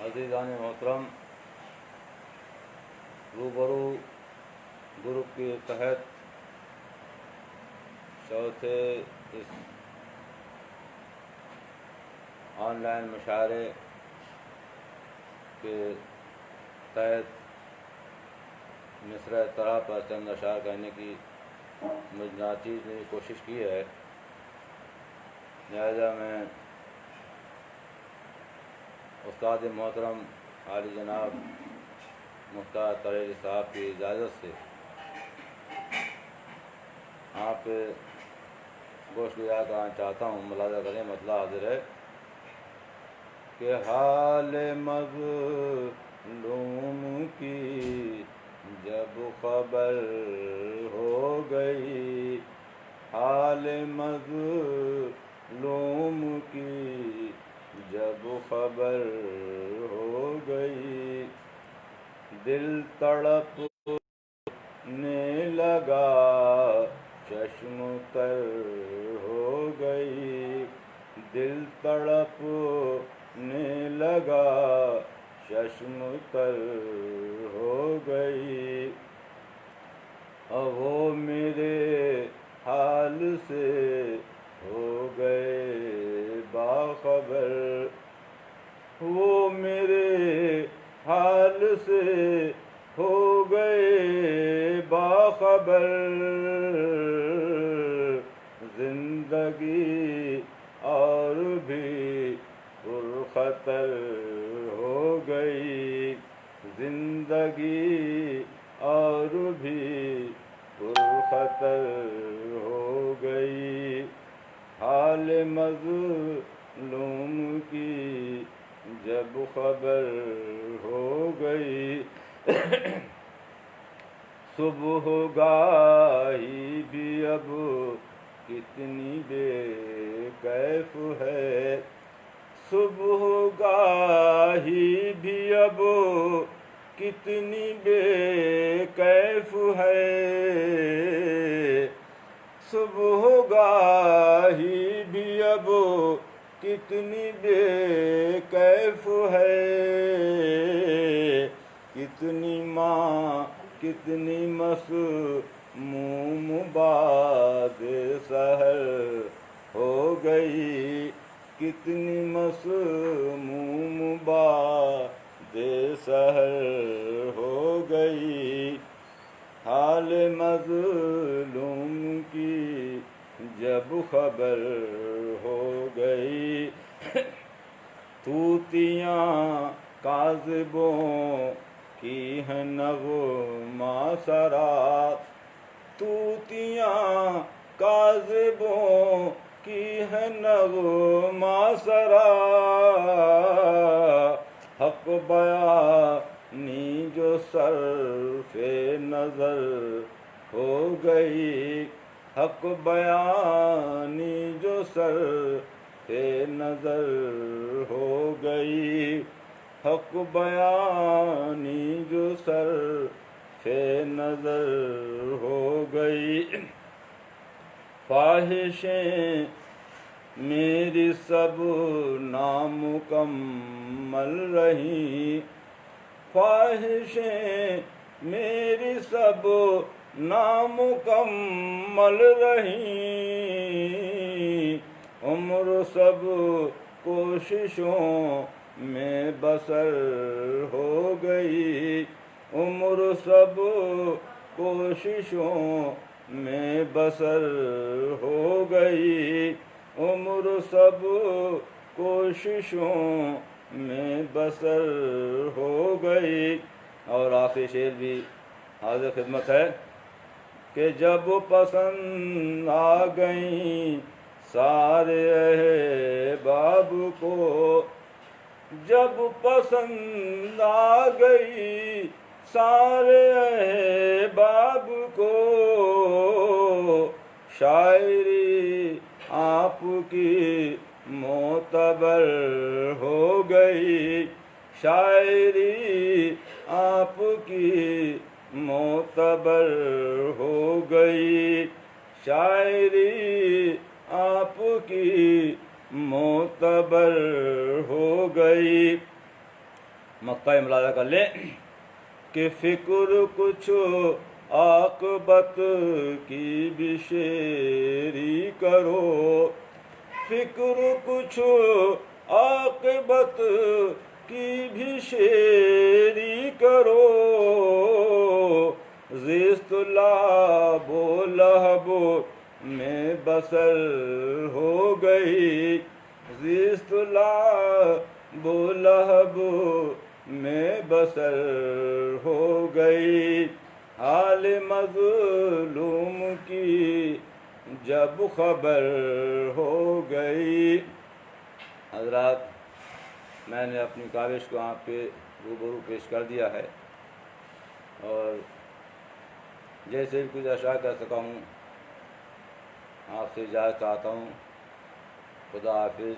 عزیزان محترم، روبرو گروپ کے تحت چوتھے اس آن لائن مشاعرے کے تحت مصرع طرح پر چند اشعار کہنے کی مجھ ناچیز نے کوشش کی ہے، لہذا میں استاد محترم عالی جناب مختار طریقی صاحب کی اجازت سے آپ کے گوش گزار کرنا چاہتا ہوں۔ ملاحظہ کریں، مطلب حاضر ہے کہ حال مظلوم کی جب خبر ہو گئی، حال مظلوم کی جب خبر ہو گئی، دل تڑپنے لگا چشم تر ہو گئی، دل تڑپنے لگا چشم تر ہو گئی، وہ میرے حال سے ہو گئے باخبر، وہ میرے حال سے ہو گئے باخبر، زندگی اور بھی پرخطر ہو گئی، زندگی اور بھی پرخطر ہو گئی، حال مظلوم کی جب خبر ہو گئی، صبح گاہی بھی اب کتنی بے کیف ہے، صبح گاہی بھی اب کتنی بے کیف ہے، صبح گاہی بھی اب کتنی بے کیف ہے، کتنی ماں کتنی مسموم باد سحر ہو گئی، کتنی مسموم باد سحر ہو گئی، حال مظلوم کی جب خبر ہو گئی، طوطیاں کاذبوں کی ہیں نغمہ سرا، طوطیاں کاذبوں کی ہیں نغمہ سرا، حق بیانی جو صرف نظر ہو گئی، حق بیانی جو صرف نظر ہو گئی، حق بیانی جو صرف نظر ہو گئی، خواہشیں میری سب نامکمل رہیں، خواہشیں میری سب نامکمل رہیں، عمر سب کوششوں میں بسر ہو گئی، عمر سب کوششوں میں بسر ہو گئی، عمر سب کوششوں میں بسر ہو گئی، اور آخری شعر بھی حاضر خدمت ہے کہ جب پسند آ گئیں سارے احباب کو، جب پسند آ گئی سارے احباب کو، شاعری آپ کی معتبر ہو گئی، شاعری آپ کی معتبر ہو گئی، شاعری آپ کی معتبر ہو گئی، مقطع ملاحظہ کر لیں کہ فکر کچھ عاقبت کی بھی شیری کرو، فکر کچھ عاقبت کی بھی شیری کرو، زیست لعب و لہب میں بسر ہو گئی، زیست لعب و لہب میں بسر ہو گئی، حال مظلوم کی جب خبر ہو گئی۔ حضرات، میں نے اپنی کاوش کو آپ پہ روبرو پیش کر دیا ہے، اور جیسے بھی کچھ اشعار کر سکا ہوں آپ سے اجازت چاہتا ہوں۔ خدا حافظ۔